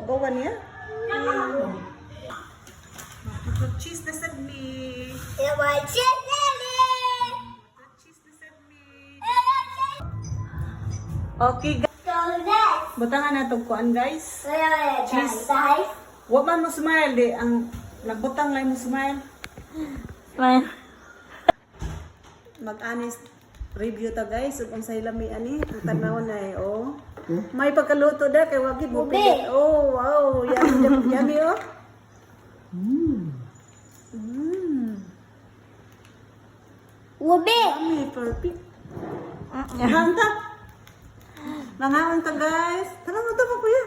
Bawa niya. Cheese na sad me. Cheese na sad me. Okay, guys. Butangan na itong kuan, guys. Cheese. Wa man mo smile, di. Ang nagbutang lang mo smile. Smile. Mag-honest review ta, guys. Kung sa ilami, ani. Ang tanaw na eh, oh. May pagkaluto da, kay wagi mo. Oh, wow. Yummy, yummy, oh. Yummy, perfect. Hanta. Nangaon ta, guys. Tara mo ito mo, kuya.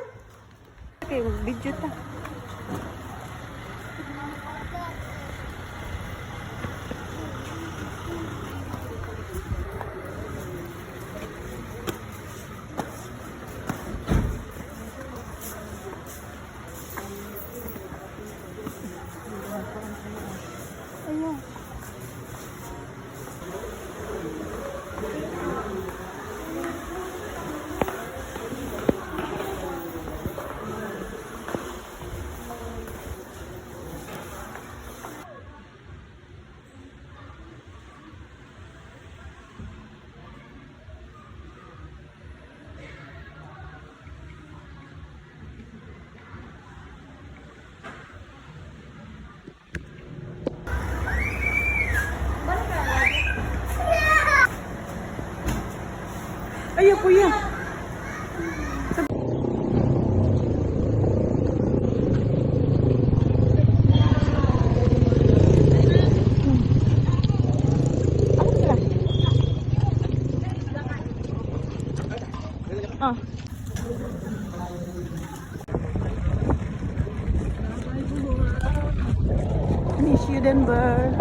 Okay, video ta. Ayo, kuya. Oh. Miss you, Denver.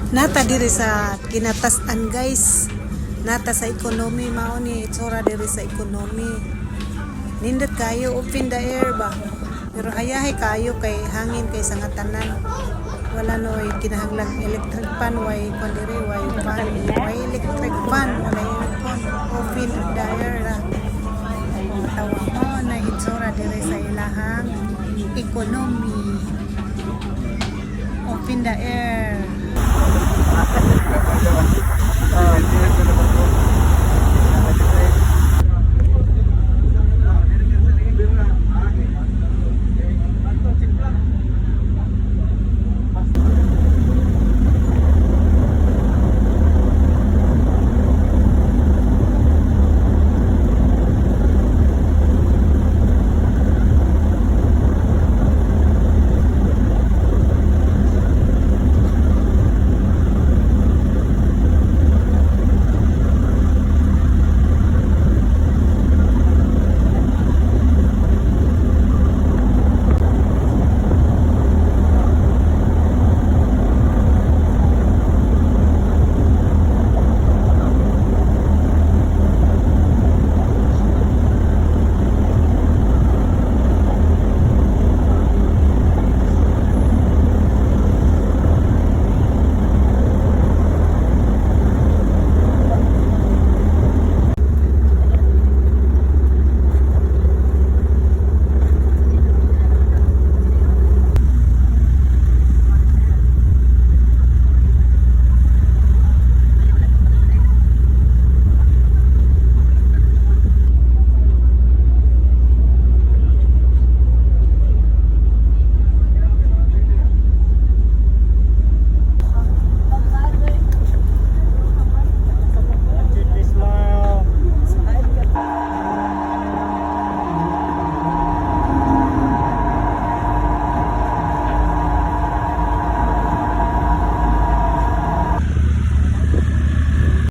Nata diri sa kinatasan, guys. Nata sa economy mao ni itsura diri sa economy. Nindot kayo open the air ba. Pero hayahay kayo kay hangin kay sa nga tanan. Wala noy kinahanglang electric fan way kon diri way fan way electric fan wala aircon open the air ra. Tawa mo na itsura diri sa ilahang economy. Open the air.